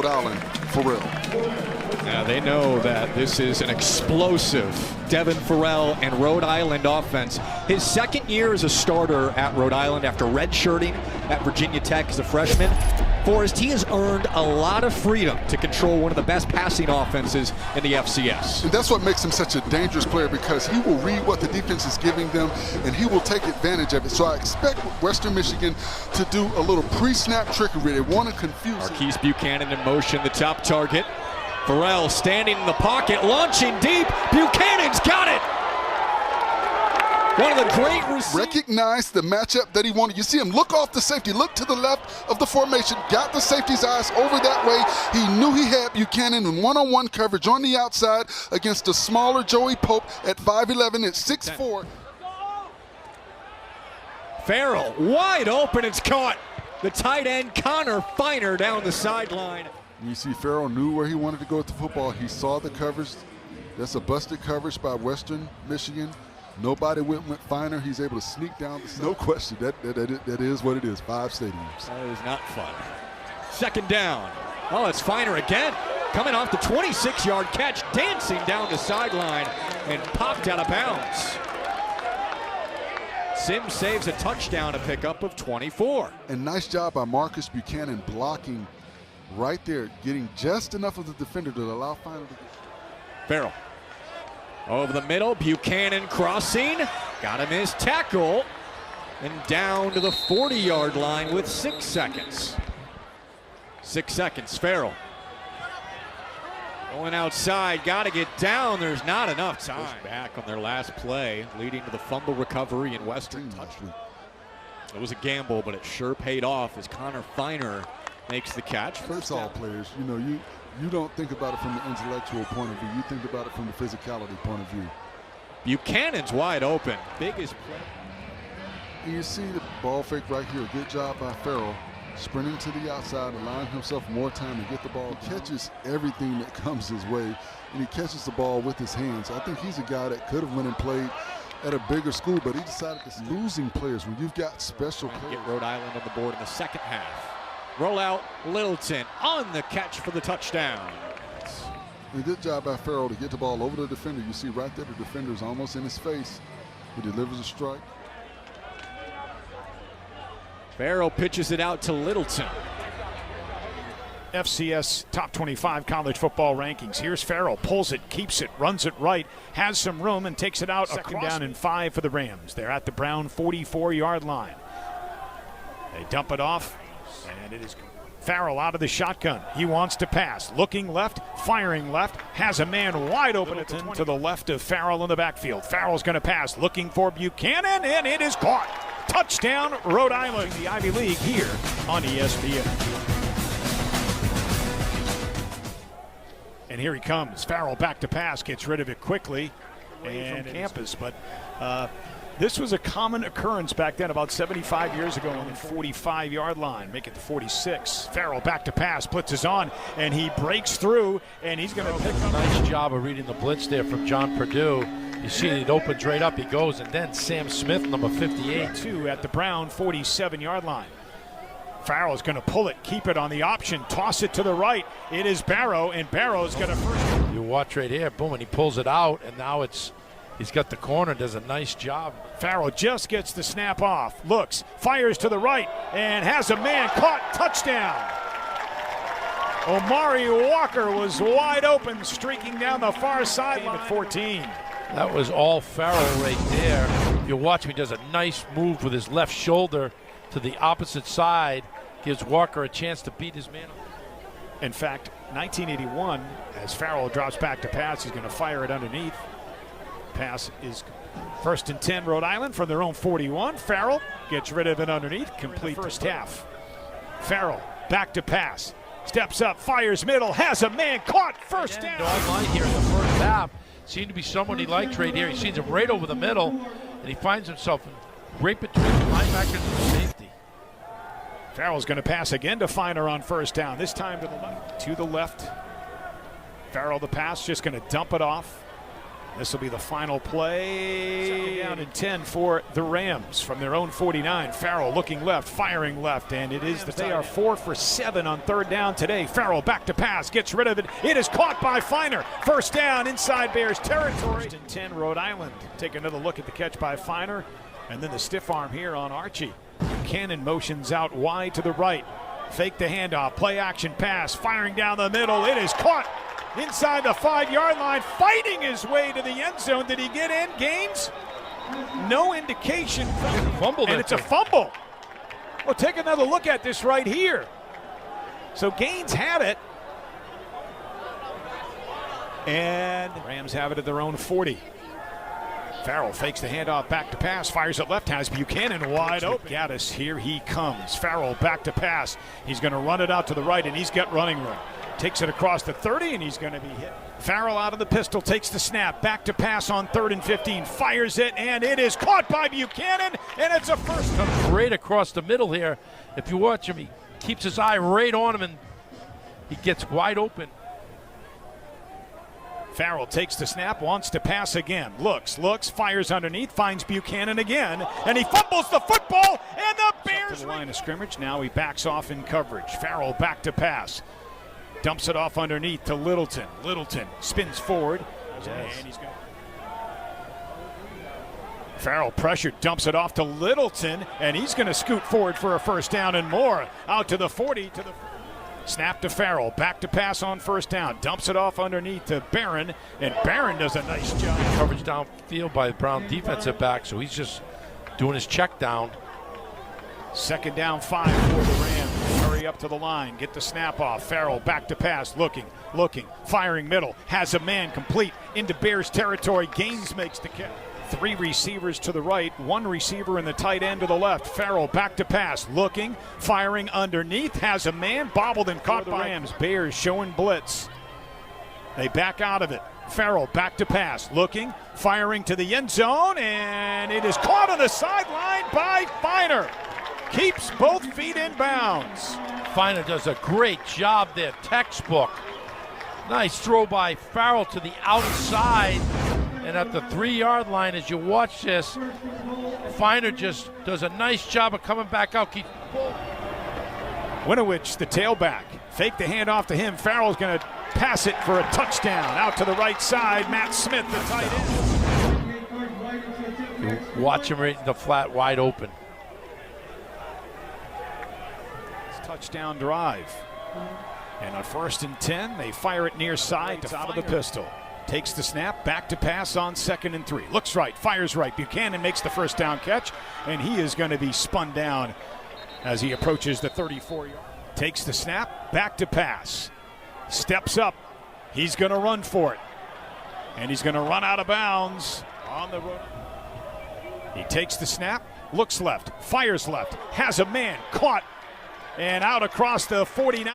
Island, Farrell. Now they know that this is an explosive Devin Farrell and Rhode Island offense. His second year as a starter at Rhode Island after redshirting at Virginia Tech as a freshman. Forrest, he has earned a lot of freedom to control one of the best passing offenses in the FCS. And that's what makes him such a dangerous player, because he will read what the defense is giving them and he will take advantage of it. So I expect Western Michigan to do a little pre-snap trickery. They want to confuse him. Marquise Buchanan in motion, the top target. Farrell standing in the pocket, launching deep. Buchanan's got it. One of the great receivers. Recognized the matchup that he wanted. You see him look off the safety, look to the left of the formation, got the safety's eyes over that way. He knew he had Buchanan in one-on-one coverage on the outside against a smaller Joey Pope at 5'11" and 6'4". Farrell wide open, it's caught. The tight end Connor Finer down the sideline. You see Farrell knew where he wanted to go with the football. He saw the coverage. That's a busted coverage by Western Michigan. Nobody went Finer. He's able to sneak down. No question. That is what it is. 5 stadiums. That is not fun. Second down. Oh, it's Finer again. Coming off the 26-yard catch, dancing down the sideline and popped out of bounds. Sims saves a touchdown, a pickup of 24. And nice job by Marcus Buchanan blocking right there, getting just enough of the defender to allow Finer to get. Farrell. Over the middle, Buchanan crossing, got him his tackle, and down to the 40-yard line with 6 seconds. 6 seconds, Farrell. Going outside, got to get down, there's not enough time. Back on their last play, leading to the fumble recovery and Western touchdown. It was a gamble, but it sure paid off as Connor Finer makes the catch. First all players, you know, you don't think about it from the intellectual point of view. You think about it from the physicality point of view. Buchanan's wide open. Biggest play. And you see the ball fake right here. Good job by Farrell. Sprinting to the outside, allowing himself more time to get the ball. He catches everything that comes his way, and he catches the ball with his hands. I think he's a guy that could have went and played at a bigger school, but he decided to losing players when you've got special players. Get Rhode Island on the board in the second half. Roll out Littleton on the catch for the touchdown. A good job by Farrell to get the ball over the defender. You see right there the defender's almost in his face. He delivers a strike. Farrell pitches it out to Littleton. FCS top 25 college football rankings. Here's Farrell, pulls it, keeps it, runs it right, has some room and takes it out. Second down and 5 for the Rams. They're at the Brown 44-yard line. They dump it off. And it is Farrell out of the shotgun. He wants to pass. Looking left, firing left, has a man wide open to the left of Farrell in the backfield. Farrell's going to pass, looking for Buchanan, and it is caught. Touchdown, Rhode Island, the Ivy League here on ESPN. And here he comes. Farrell back to pass, gets rid of it quickly. And from campus, but this was a common occurrence back then, about 75 years ago on the 45-yard line. Make it the 46. Farrell back to pass, blitzes on, and he breaks through, and he's going to pick up. Nice job of reading the blitz there from John Purdue. You see it opens right up, he goes, and then Sam Smith, number 58. 2 at the Brown 47-yard line. Farrell's going to pull it, keep it on the option, toss it to the right. It is Barrow, and Barrow's going to first. You watch right here, boom, and he pulls it out, and now he's got the corner, does a nice job. Farrell just gets the snap off, looks, fires to the right, and has a man caught. Touchdown. Omari Walker was wide open, streaking down the far sideline at 14. That was all Farrell right there. If you watch him, he does a nice move with his left shoulder to the opposite side, gives Walker a chance to beat his man. In fact, 1981, as Farrell drops back to pass, he's going to fire it underneath. Pass is first and 10, Rhode Island from their own 41. Farrell gets rid of it underneath, complete first half. Farrell back to pass, steps up, fires middle, has a man caught, first down. No line here in the first half. Seemed to be someone he likes right here. He sees him right over the middle, and he finds himself right between the linebackers and the safety. Farrell's going to pass again to Finer on first down, this time to the left. Farrell the pass, just going to dump it off. This will be the final play. Second down and 10 for the Rams from their own 49. Farrell looking left, firing left, and it is they are 4 for 7 on third down today. Farrell back to pass, gets rid of it. It is caught by Feiner. First down inside Bears territory. First and 10, Rhode Island. Take another look at the catch by Feiner, and then the stiff arm here on Archie. Cannon motions out wide to the right. Fake the handoff, play action pass, firing down the middle. It is caught inside the 5-yard line, fighting his way to the end zone. Did he get in, Gaines? No indication. And it's a fumble. Well, take another look at this right here. So Gaines had it. And the Rams have it at their own 40. Farrell fakes the handoff, back to pass, fires it left, has Buchanan wide open. Gaddis, here he comes. Farrell back to pass. He's going to run it out to the right, and he's got running room. Takes it across the 30, and he's going to be hit. Farrell out of the pistol, takes the snap, back to pass on 3rd and 15, fires it, and it is caught by Buchanan, and it's a first. Comes right across the middle here. If you watch him, he keeps his eye right on him, and he gets wide open. Farrell takes the snap, wants to pass again. Looks, fires underneath, finds Buchanan again, and he fumbles the football, and the Bears. To the line of scrimmage, now he backs off in coverage. Farrell back to pass. Dumps it off underneath to Littleton. Littleton spins forward. And he's going. Farrell pressured, dumps it off to Littleton, and he's going to scoot forward for a first down and more. Out to the 40, to the snap to Farrell, back to pass on first down, dumps it off underneath to Barron, and Barron does a nice job. Coverage downfield by the Brown defensive back, so he's just doing his check down. Second down 5 for the Rams. Hurry up to the line, get the snap off. Farrell back to pass, looking, firing middle, has a man complete into Bears territory. Gaines makes the catch. 3 receivers to the right, 1 receiver in the tight end to the left. Farrell back to pass, looking, firing underneath, has a man, bobbled and caught by Rams. Bears showing blitz. They back out of it. Farrell back to pass, looking, firing to the end zone, and it is caught on the sideline by Feiner. Keeps both feet in bounds. Feiner does a great job there, textbook. Nice throw by Farrell to the outside. And at the 3-yard line, as you watch this, Feiner just does a nice job of coming back out. Winowich, the tailback, fake the handoff to him. Farrell's going to pass it for a touchdown. Out to the right side, Matt Smith, the tight end. Watch him right in the flat, wide open. Touchdown drive. And on 1st and 10, they fire it near side to out of the pistol. Takes the snap, back to pass on 2nd and 3. Looks right, fires right. Buchanan makes the first down catch, and he is going to be spun down as he approaches the 34-yard. Takes the snap, back to pass. Steps up. He's going to run for it. And he's going to run out of bounds on the road. He takes the snap, looks left, fires left, has a man, caught, and out across the 49.